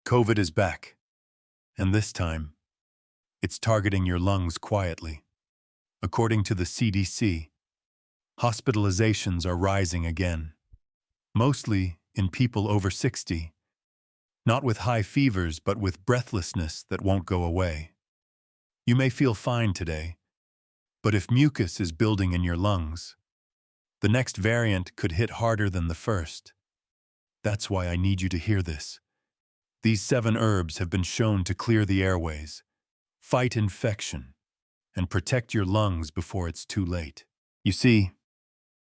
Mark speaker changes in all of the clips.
Speaker 1: COVID is back, and this time, it's targeting your lungs quietly. According to the CDC, hospitalizations are rising again, mostly in people over 60, not with high fevers but with breathlessness that won't go away. You may feel fine today, but if mucus is building in your lungs, the next variant could hit harder than the first. That's why I need you to hear this. These 7 herbs have been shown to clear the airways, fight infection, and protect your lungs before it's too late. You see,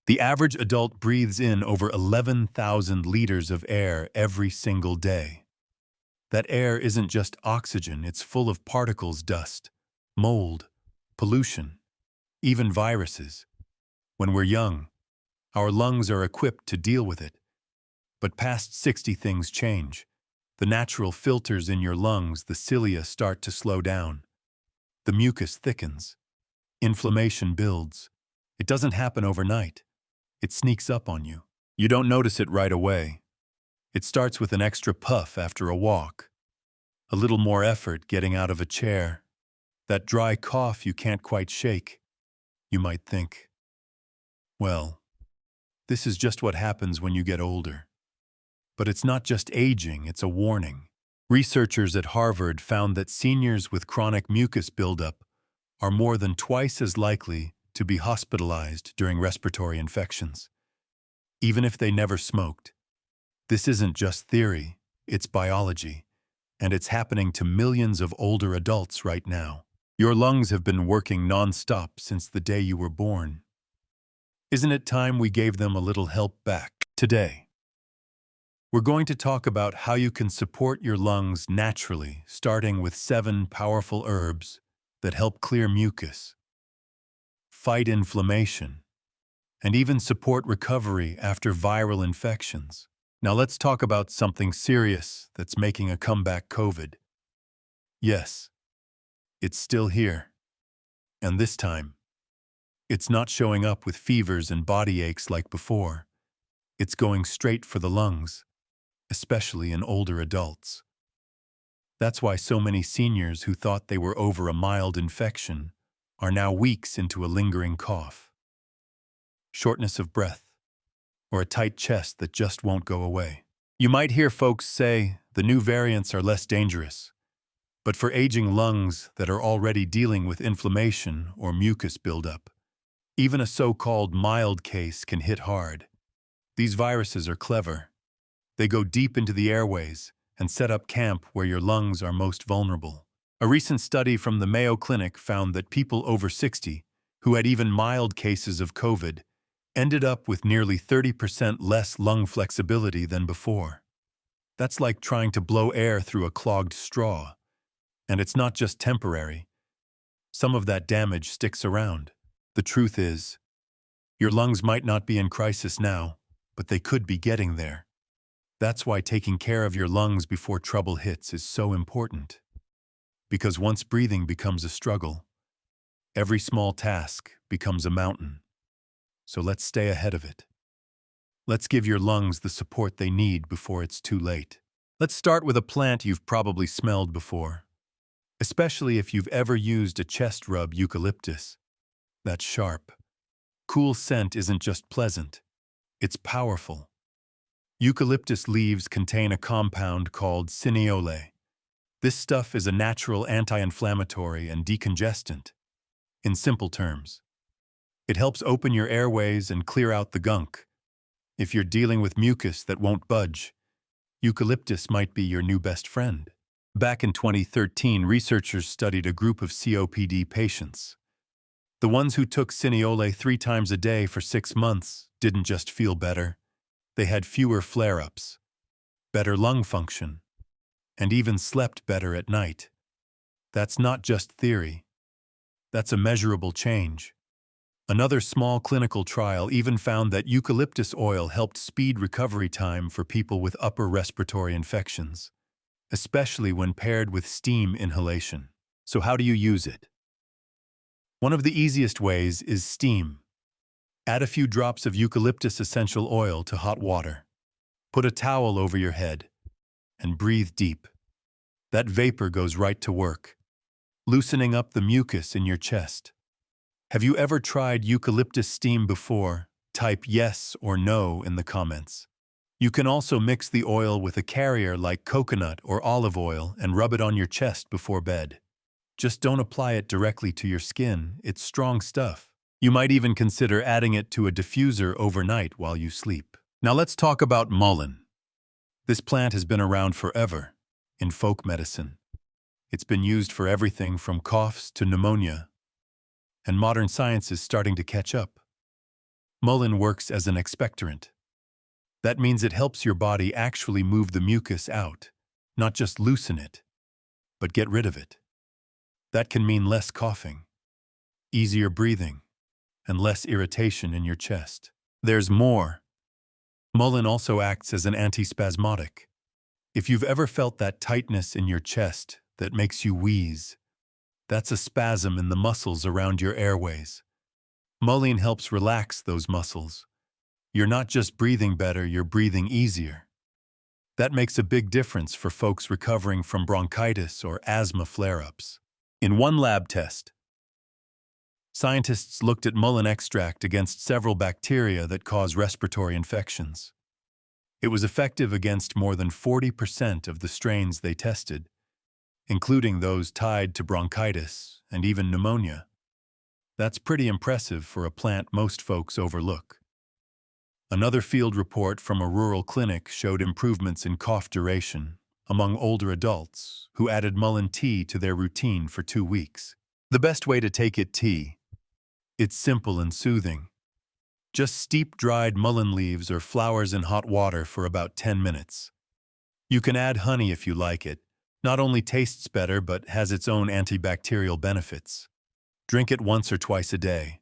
Speaker 1: the average adult breathes in over 11,000 liters of air every single day. That air isn't just oxygen, it's full of particles, dust, mold, pollution, even viruses. When we're young, our lungs are equipped to deal with it. But past 60 things change. The natural filters in your lungs, the cilia, start to slow down. The mucus thickens. Inflammation builds. It doesn't happen overnight. It sneaks up on you. You don't notice it right away. It starts with an extra puff after a walk, a little more effort getting out of a chair, that dry cough you can't quite shake. You might think, well, this is just what happens when you get older. But it's not just aging, it's a warning. Researchers at Harvard found that seniors with chronic mucus buildup are more than twice as likely to be hospitalized during respiratory infections, even if they never smoked. This isn't just theory, it's biology, and it's happening to millions of older adults right now. Your lungs have been working non-stop since the day you were born. Isn't it time we gave them a little help back? Today, we're going to talk about how you can support your lungs naturally, starting with 7 powerful herbs that help clear mucus, fight inflammation, and even support recovery after viral infections. Now let's talk about something serious that's making a comeback: COVID. Yes, it's still here. And this time, it's not showing up with fevers and body aches like before. It's going straight for the lungs, especially in older adults. That's why so many seniors who thought they were over a mild infection are now weeks into a lingering cough, shortness of breath, or a tight chest that just won't go away. You might hear folks say the new variants are less dangerous, but for aging lungs that are already dealing with inflammation or mucus buildup, even a so-called mild case can hit hard. These viruses are clever. They go deep into the airways and set up camp where your lungs are most vulnerable. A recent study from the Mayo Clinic found that people over 60 who had even mild cases of COVID ended up with nearly 30% less lung flexibility than before. That's like trying to blow air through a clogged straw. And it's not just temporary. Some of that damage sticks around. The truth is, your lungs might not be in crisis now, but they could be getting there. That's why taking care of your lungs before trouble hits is so important. Because once breathing becomes a struggle, every small task becomes a mountain. So let's stay ahead of it. Let's give your lungs the support they need before it's too late. Let's start with a plant you've probably smelled before, especially if you've ever used a chest rub: eucalyptus. That sharp, cool scent isn't just pleasant, it's powerful. Eucalyptus leaves contain a compound called cineole. This stuff is a natural anti-inflammatory and decongestant. In simple terms, it helps open your airways and clear out the gunk. If you're dealing with mucus that won't budge, eucalyptus might be your new best friend. Back in 2013, researchers studied a group of COPD patients. The ones who took cineole 3 times a day for 6 months didn't just feel better. They had fewer flare-ups, better lung function, and even slept better at night. That's not just theory. That's a measurable change. Another small clinical trial even found that eucalyptus oil helped speed recovery time for people with upper respiratory infections, especially when paired with steam inhalation. So how do you use it? One of the easiest ways is steam. Add a few drops of eucalyptus essential oil to hot water. Put a towel over your head and breathe deep. That vapor goes right to work, loosening up the mucus in your chest. Have you ever tried eucalyptus steam before? Type yes or no in the comments. You can also mix the oil with a carrier like coconut or olive oil and rub it on your chest before bed. Just don't apply it directly to your skin, it's strong stuff. You might even consider adding it to a diffuser overnight while you sleep. Now let's talk about mullein. This plant has been around forever in folk medicine. It's been used for everything from coughs to pneumonia, and modern science is starting to catch up. Mullein works as an expectorant. That means it helps your body actually move the mucus out, not just loosen it, but get rid of it. That can mean less coughing, easier breathing, and less irritation in your chest. There's more. Mullein also acts as an antispasmodic. If you've ever felt that tightness in your chest that makes you wheeze, that's a spasm in the muscles around your airways. Mullein helps relax those muscles. You're not just breathing better, you're breathing easier. That makes a big difference for folks recovering from bronchitis or asthma flare-ups. In one lab test, scientists looked at mullein extract against several bacteria that cause respiratory infections. It was effective against more than 40% of the strains they tested, including those tied to bronchitis and even pneumonia. That's pretty impressive for a plant most folks overlook. Another field report from a rural clinic showed improvements in cough duration among older adults who added mullein tea to their routine for 2 weeks. The best way to take it tea. It's simple and soothing. Just steep dried mullein leaves or flowers in hot water for about 10 minutes. You can add honey if you like it. Not only tastes better, but has its own antibacterial benefits. Drink it once or twice a day,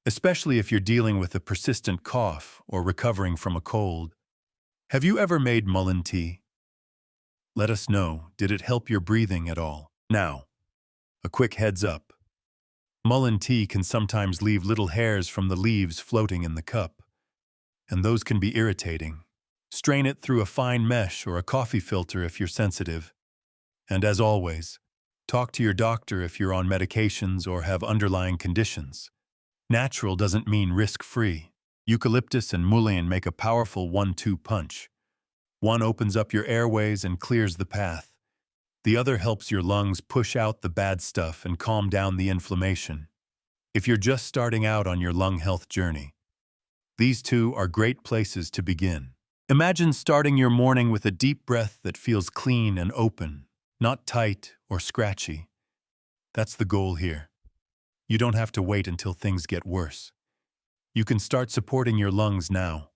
Speaker 1: especially if you're dealing with a persistent cough or recovering from a cold. Have you ever made mullein tea? Let us know, did it help your breathing at all? Now, a quick heads up. Mullein tea can sometimes leave little hairs from the leaves floating in the cup, and those can be irritating. Strain it through a fine mesh or a coffee filter if you're sensitive. And as always, talk to your doctor if you're on medications or have underlying conditions. Natural doesn't mean risk-free. Eucalyptus and mullein make a powerful 1-2 punch. One opens up your airways and clears the path. The other helps your lungs push out the bad stuff and calm down the inflammation. If you're just starting out on your lung health journey, these two are great places to begin. Imagine starting your morning with a deep breath that feels clean and open, not tight or scratchy. That's the goal here. You don't have to wait until things get worse. You can start supporting your lungs now,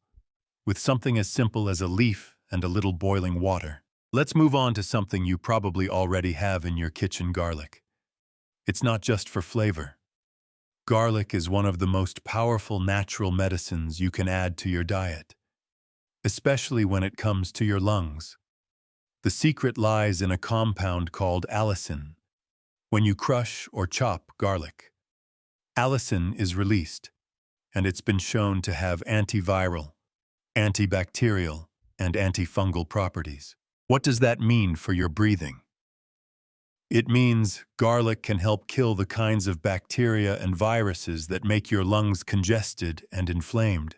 Speaker 1: with something as simple as a leaf and a little boiling water. Let's move on to something you probably already have in your kitchen: garlic. It's not just for flavor. Garlic is one of the most powerful natural medicines you can add to your diet, especially when it comes to your lungs. The secret lies in a compound called allicin. When you crush or chop garlic, allicin is released, and it's been shown to have antiviral, antibacterial, and antifungal properties. What does that mean for your breathing? It means garlic can help kill the kinds of bacteria and viruses that make your lungs congested and inflamed.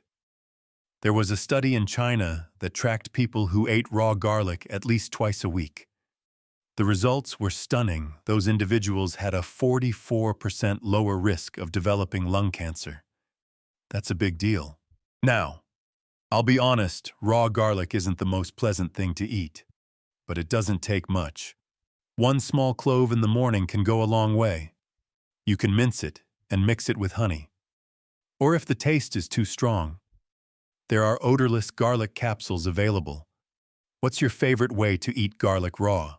Speaker 1: There was a study in China that tracked people who ate raw garlic at least twice a week. The results were stunning. Those individuals had a 44% lower risk of developing lung cancer. That's a big deal. Now, I'll be honest, raw garlic isn't the most pleasant thing to eat, but it doesn't take much. One small clove in the morning can go a long way. You can mince it and mix it with honey. Or if the taste is too strong, there are odorless garlic capsules available. What's your favorite way to eat garlic raw?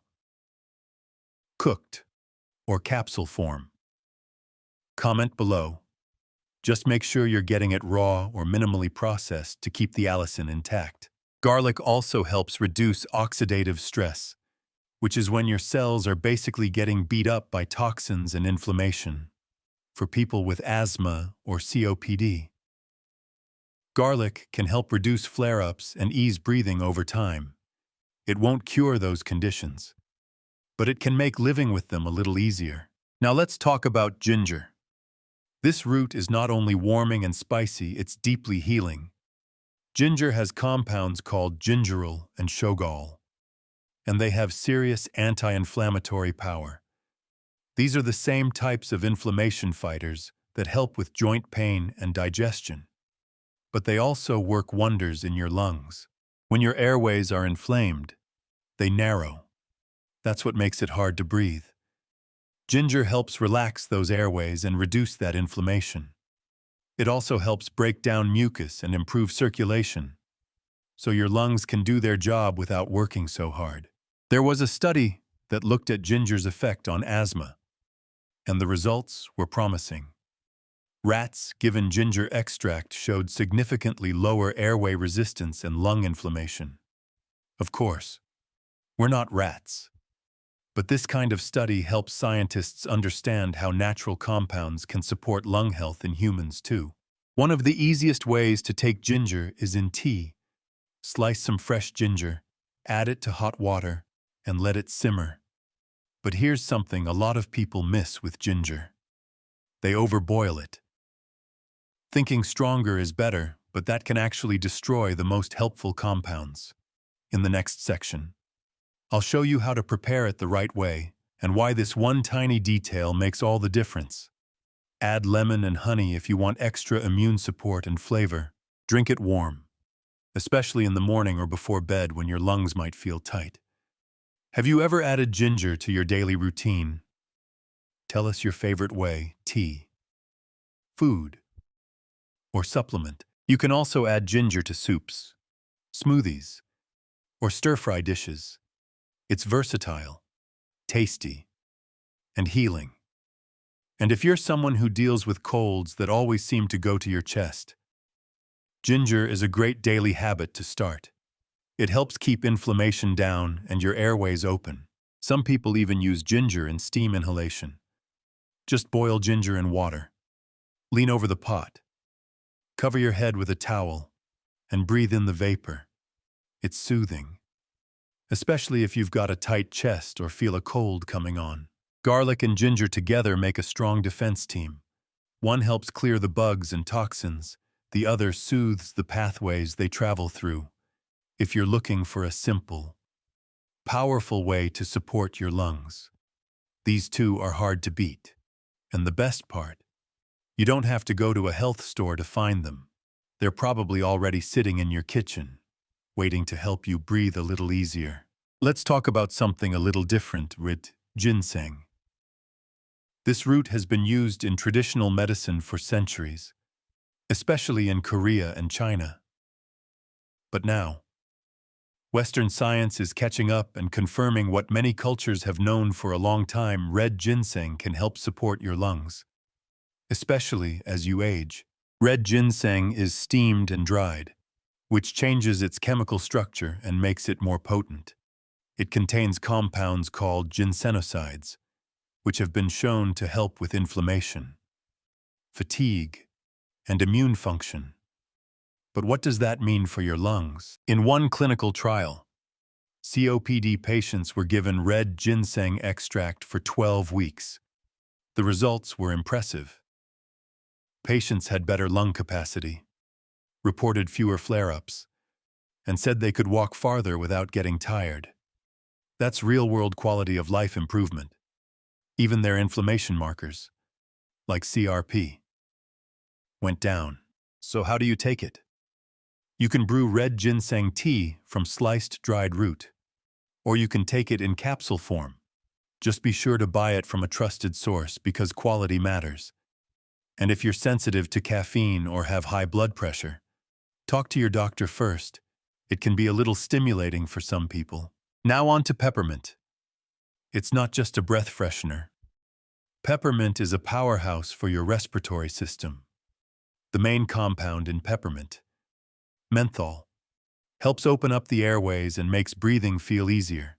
Speaker 1: Cooked or capsule form? Comment below. Just make sure you're getting it raw or minimally processed to keep the allicin intact. Garlic also helps reduce oxidative stress, which is when your cells are basically getting beat up by toxins and inflammation. For people with asthma or COPD, garlic can help reduce flare-ups and ease breathing over time. It won't cure those conditions, but it can make living with them a little easier. Now let's talk about ginger. This root is not only warming and spicy, it's deeply healing. Ginger has compounds called gingerol and shogal, and they have serious anti-inflammatory power. These are the same types of inflammation fighters that help with joint pain and digestion. But they also work wonders in your lungs. When your airways are inflamed, they narrow. That's what makes it hard to breathe. Ginger helps relax those airways and reduce that inflammation. It also helps break down mucus and improve circulation, so your lungs can do their job without working so hard. There was a study that looked at ginger's effect on asthma, and the results were promising. Rats given ginger extract showed significantly lower airway resistance and lung inflammation. Of course, we're not rats. But this kind of study helps scientists understand how natural compounds can support lung health in humans too. One of the easiest ways to take ginger is in tea. Slice some fresh ginger, add it to hot water, and let it simmer. But here's something a lot of people miss with ginger. They overboil it. Thinking stronger is better, but that can actually destroy the most helpful compounds. In the next section, I'll show you how to prepare it the right way and why this one tiny detail makes all the difference. Add lemon and honey if you want extra immune support and flavor. Drink it warm, especially in the morning or before bed when your lungs might feel tight. Have you ever added ginger to your daily routine? Tell us your favorite way: tea, food, or supplement. You can also add ginger to soups, smoothies, or stir-fry dishes. It's versatile, tasty, and healing. And if you're someone who deals with colds that always seem to go to your chest, ginger is a great daily habit to start. It helps keep inflammation down and your airways open. Some people even use ginger in steam inhalation. Just boil ginger in water. Lean over the pot. Cover your head with a towel and breathe in the vapor. It's soothing, especially if you've got a tight chest or feel a cold coming on. Garlic and ginger together make a strong defense team. One helps clear the bugs and toxins, the other soothes the pathways they travel through. If you're looking for a simple, powerful way to support your lungs, these two are hard to beat. And the best part, you don't have to go to a health store to find them. They're probably already sitting in your kitchen, waiting to help you breathe a little easier. Let's talk about something a little different with ginseng. This root has been used in traditional medicine for centuries, especially in Korea and China. But now, Western science is catching up and confirming what many cultures have known for a long time: red ginseng can help support your lungs, especially as you age. Red ginseng is steamed and dried, which changes its chemical structure and makes it more potent. It contains compounds called ginsenosides, which have been shown to help with inflammation, fatigue, and immune function. But what does that mean for your lungs? In one clinical trial, COPD patients were given red ginseng extract for 12 weeks. The results were impressive. Patients had better lung capacity, reported fewer flare-ups, and said they could walk farther without getting tired. That's real-world quality of life improvement. Even their inflammation markers, like CRP, went down. So how do you take it? You can brew red ginseng tea from sliced dried root, or you can take it in capsule form. Just be sure to buy it from a trusted source because quality matters. And if you're sensitive to caffeine or have high blood pressure, talk to your doctor first. It can be a little stimulating for some people. Now on to peppermint. It's not just a breath freshener. Peppermint is a powerhouse for your respiratory system. The main compound in peppermint, menthol, helps open up the airways and makes breathing feel easier.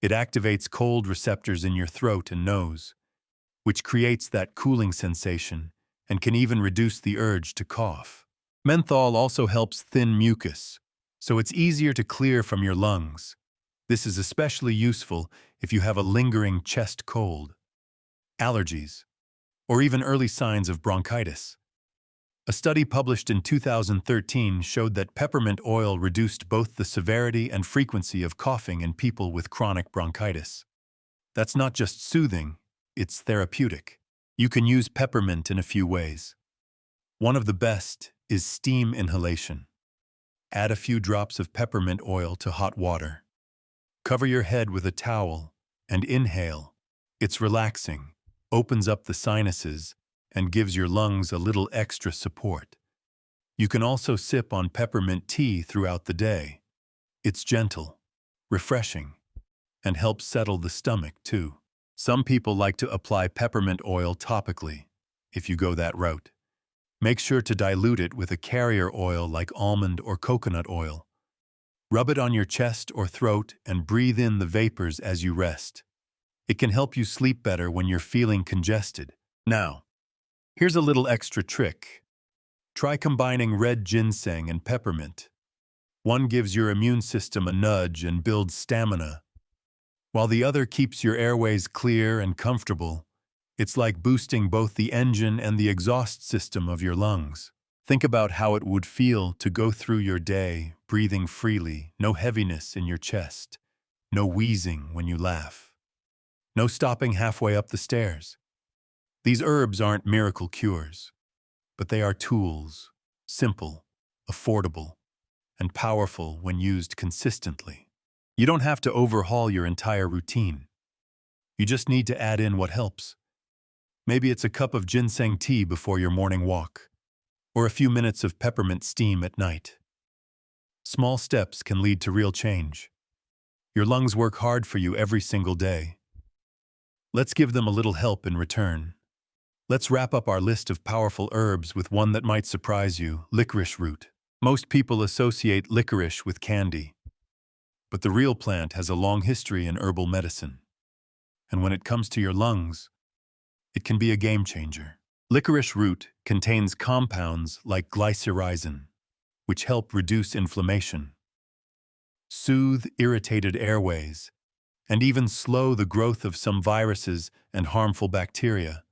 Speaker 1: It activates cold receptors in your throat and nose, which creates that cooling sensation and can even reduce the urge to cough. Menthol also helps thin mucus, so it's easier to clear from your lungs. This is especially useful if you have a lingering chest cold, allergies, or even early signs of bronchitis. A study published in 2013 showed that peppermint oil reduced both the severity and frequency of coughing in people with chronic bronchitis. That's not just soothing, it's therapeutic. You can use peppermint in a few ways. One of the best is steam inhalation. Add a few drops of peppermint oil to hot water. Cover your head with a towel and inhale. It's relaxing, opens up the sinuses, and gives your lungs a little extra support. You can also sip on peppermint tea throughout the day. It's gentle, refreshing, and helps settle the stomach too. Some people like to apply peppermint oil topically, if you go that route. Make sure to dilute it with a carrier oil like almond or coconut oil. Rub it on your chest or throat and breathe in the vapors as you rest. It can help you sleep better when you're feeling congested. Now, here's a little extra trick. Try combining red ginseng and peppermint. One gives your immune system a nudge and builds stamina, while the other keeps your airways clear and comfortable. It's like boosting both the engine and the exhaust system of your lungs. Think about how it would feel to go through your day breathing freely, no heaviness in your chest, no wheezing when you laugh, no stopping halfway up the stairs. These herbs aren't miracle cures, but they are tools, simple, affordable, and powerful when used consistently. You don't have to overhaul your entire routine. You just need to add in what helps. Maybe it's a cup of ginseng tea before your morning walk, or a few minutes of peppermint steam at night. Small steps can lead to real change. Your lungs work hard for you every single day. Let's give them a little help in return. Let's wrap up our list of powerful herbs with one that might surprise you: licorice root. Most people associate licorice with candy, but the real plant has a long history in herbal medicine. And when it comes to your lungs, it can be a game changer. Licorice root contains compounds like glycyrrhizin, which help reduce inflammation, soothe irritated airways, and even slow the growth of some viruses and harmful bacteria.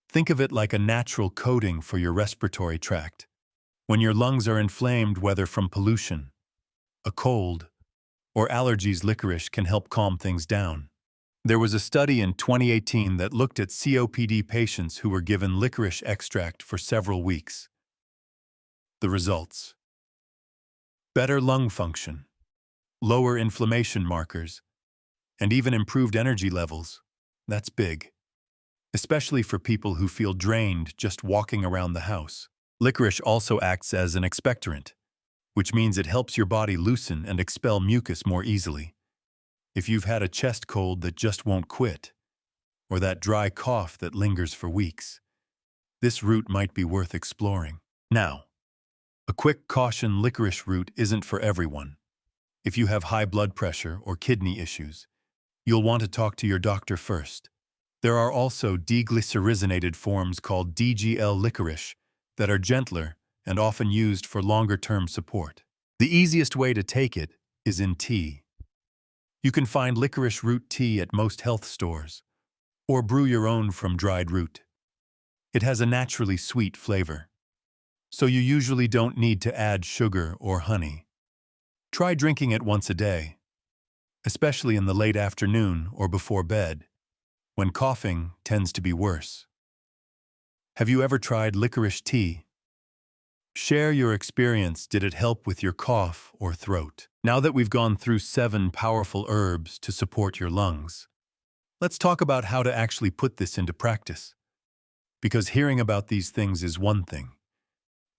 Speaker 1: Think of it like a natural coating for your respiratory tract. When your lungs are inflamed, whether from pollution, a cold, or allergies, licorice can help calm things down. There was a study in 2018 that looked at COPD patients who were given licorice extract for several weeks. The results: better lung function, lower inflammation markers, and even improved energy levels. That's big, especially for people who feel drained just walking around the house. Licorice also acts as an expectorant, which means it helps your body loosen and expel mucus more easily. If you've had a chest cold that just won't quit, or that dry cough that lingers for weeks, this root might be worth exploring. Now, a quick caution: licorice root isn't for everyone. If you have high blood pressure or kidney issues, you'll want to talk to your doctor first. There are also deglycyrrhizinated forms called DGL licorice that are gentler and often used for longer-term support. The easiest way to take it is in tea. You can find licorice root tea at most health stores, or brew your own from dried root. It has a naturally sweet flavor, so you usually don't need to add sugar or honey. Try drinking it once a day, especially in the late afternoon or before bed, when coughing tends to be worse. Have you ever tried licorice tea? Share your experience. Did it help with your cough or throat? Now that we've gone through 7 powerful herbs to support your lungs, let's talk about how to actually put this into practice. Because hearing about these things is one thing.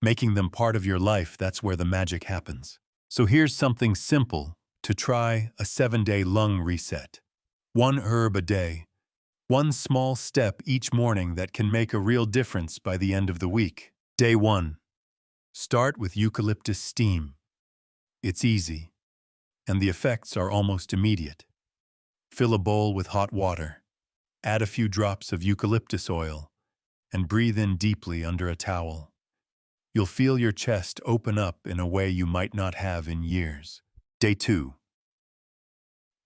Speaker 1: Making them part of your life, that's where the magic happens. So here's something simple to try: a 7-day lung reset. 1 herb a day. 1 small step each morning that can make a real difference by the end of the week. Day 1. Start with eucalyptus steam. It's easy, and the effects are almost immediate. Fill a bowl with hot water. Add a few drops of eucalyptus oil, and breathe in deeply under a towel. You'll feel your chest open up in a way you might not have in years. Day 2.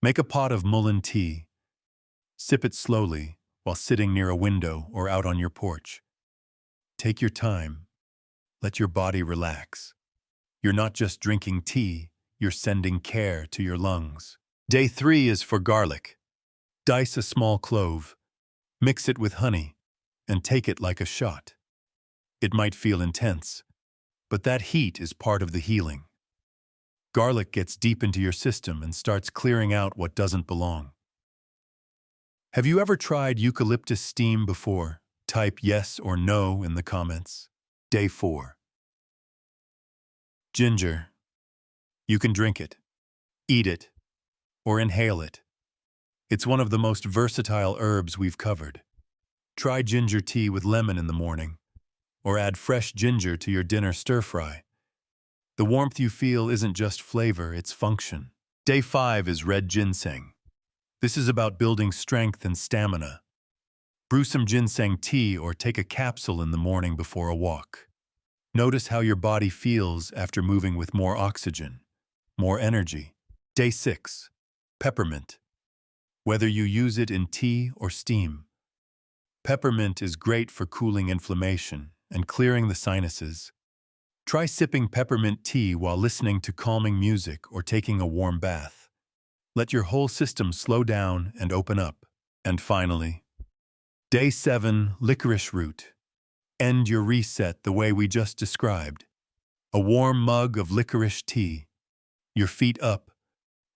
Speaker 1: Make a pot of mullein tea, Sip it slowly while sitting near a window or out on your porch. Take your time. Let your body relax. You're not just drinking tea, you're sending care to your lungs. Day 3 is for garlic. Dice a small clove, mix it with honey, and take it like a shot. It might feel intense, but that heat is part of the healing. Garlic gets deep into your system and starts clearing out what doesn't belong. Have you ever tried eucalyptus steam before? Type yes or no in the comments. Day 4. Ginger. You can drink it, eat it, or inhale it. It's one of the most versatile herbs we've covered. Try ginger tea with lemon in the morning, or add fresh ginger to your dinner stir-fry. The warmth you feel isn't just flavor, it's function. Day 5 is red ginseng. This is about building strength and stamina. Brew some ginseng tea or take a capsule in the morning before a walk. Notice how your body feels after moving with more oxygen, more energy. Day 6. Peppermint. Whether you use it in tea or steam, peppermint is great for cooling inflammation and clearing the sinuses. Try sipping peppermint tea while listening to calming music or taking a warm bath. Let your whole system slow down and open up. And finally, Day 7, licorice root. End your reset the way we just described. A warm mug of licorice tea. Your feet up,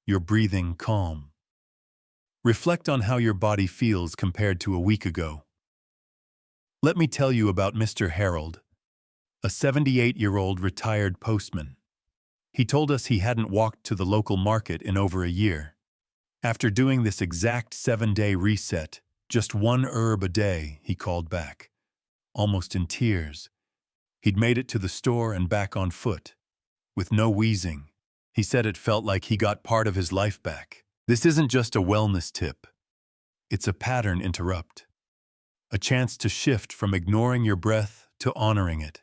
Speaker 1: your breathing calm. Reflect on how your body feels compared to a week ago. Let me tell you about Mr. Harold, a 78-year-old retired postman. He told us he hadn't walked to the local market in over a year. After doing this exact 7-day reset, just one herb a day, he called back, almost in tears. He'd made it to the store and back on foot, with no wheezing. He said it felt like he got part of his life back. This isn't just a wellness tip. It's a pattern interrupt. A chance to shift from ignoring your breath to honoring it.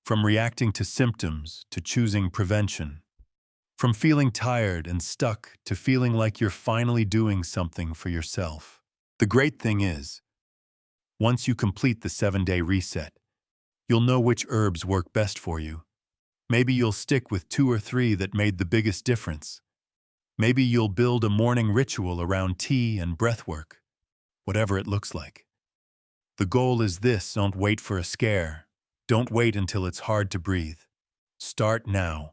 Speaker 1: From reacting to symptoms to choosing prevention. From feeling tired and stuck to feeling like you're finally doing something for yourself. The great thing is, once you complete the 7-day reset, you'll know which herbs work best for you. Maybe you'll stick with 2 or 3 that made the biggest difference. Maybe you'll build a morning ritual around tea and breathwork, whatever it looks like. The goal is this: don't wait for a scare. Don't wait until it's hard to breathe. Start now.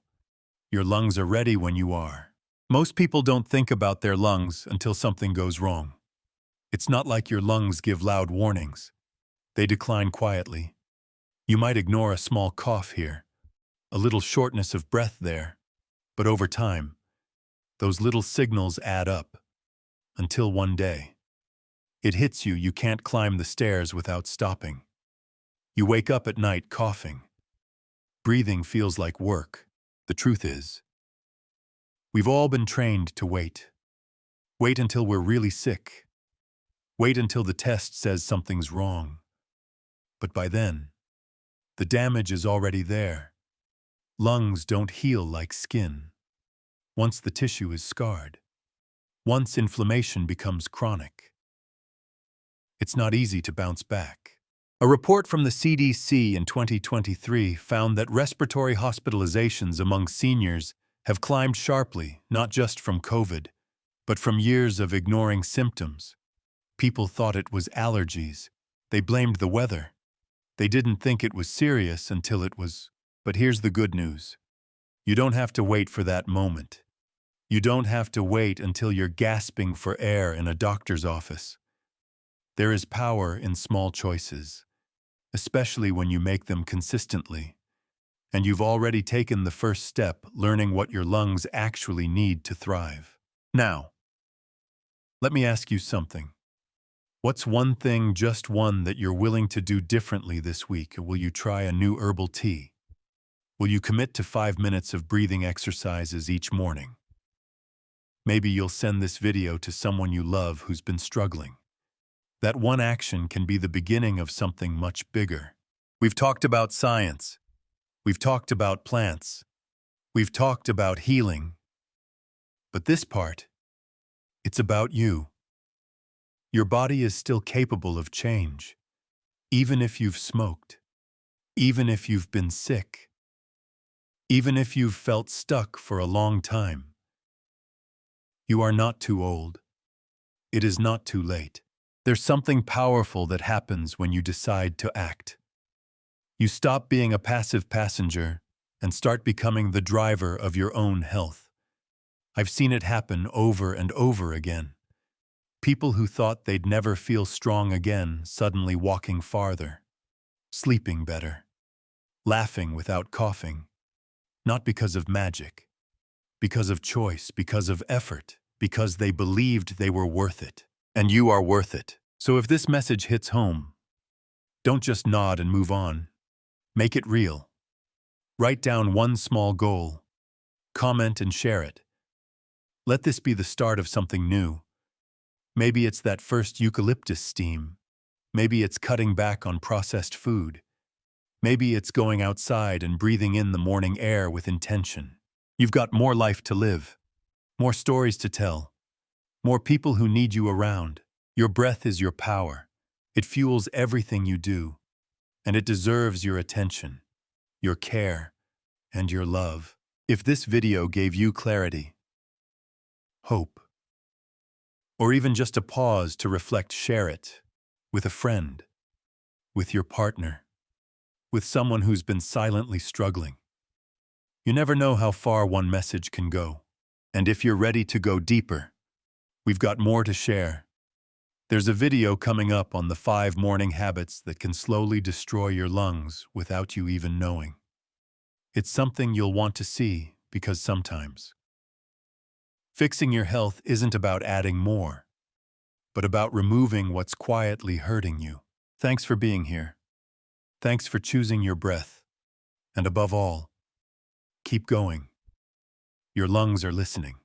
Speaker 1: Your lungs are ready when you are. Most people don't think about their lungs until something goes wrong. It's not like your lungs give loud warnings. They decline quietly. You might ignore a small cough here, a little shortness of breath there, but over time, those little signals add up, until one day, it hits you. You can't climb the stairs without stopping. You wake up at night coughing. Breathing feels like work. The truth is, we've all been trained to wait. Wait until we're really sick. Wait until the test says something's wrong. But by then, the damage is already there. Lungs don't heal like skin. Once the tissue is scarred, once inflammation becomes chronic, it's not easy to bounce back. A report from the CDC in 2023 found that respiratory hospitalizations among seniors have climbed sharply, not just from COVID, but from years of ignoring symptoms. People thought it was allergies. They blamed the weather. They didn't think it was serious until it was. But here's the good news. You don't have to wait for that moment. You don't have to wait until you're gasping for air in a doctor's office. There is power in small choices, especially when you make them consistently. And you've already taken the first step, learning what your lungs actually need to thrive. Now, let me ask you something. What's one thing, just one, that you're willing to do differently this week? Will you try a new herbal tea? Will you commit to 5 minutes of breathing exercises each morning? Maybe you'll send this video to someone you love who's been struggling. That one action can be the beginning of something much bigger. We've talked about science. We've talked about plants. We've talked about healing. But this part, it's about you. Your body is still capable of change, even if you've smoked, even if you've been sick, even if you've felt stuck for a long time. You are not too old. It is not too late. There's something powerful that happens when you decide to act. You stop being a passive passenger and start becoming the driver of your own health. I've seen it happen over and over again. People who thought they'd never feel strong again suddenly walking farther, sleeping better, laughing without coughing, not because of magic, because of choice, because of effort, because they believed they were worth it. And you are worth it. So if this message hits home, don't just nod and move on. Make it real. Write down one small goal. Comment and share it. Let this be the start of something new. Maybe it's that first eucalyptus steam. Maybe it's cutting back on processed food. Maybe it's going outside and breathing in the morning air with intention. You've got more life to live, more stories to tell, more people who need you around. Your breath is your power. It fuels everything you do, and it deserves your attention, your care, and your love. If this video gave you clarity, hope, or even just a pause to reflect, share it with a friend, with your partner, with someone who's been silently struggling. You never know how far one message can go. And if you're ready to go deeper, we've got more to share. There's a video coming up on the 5 morning habits that can slowly destroy your lungs without you even knowing. It's something you'll want to see because sometimes fixing your health isn't about adding more, but about removing what's quietly hurting you. Thanks for being here. Thanks for choosing your breath. And above all, keep going. Your lungs are listening.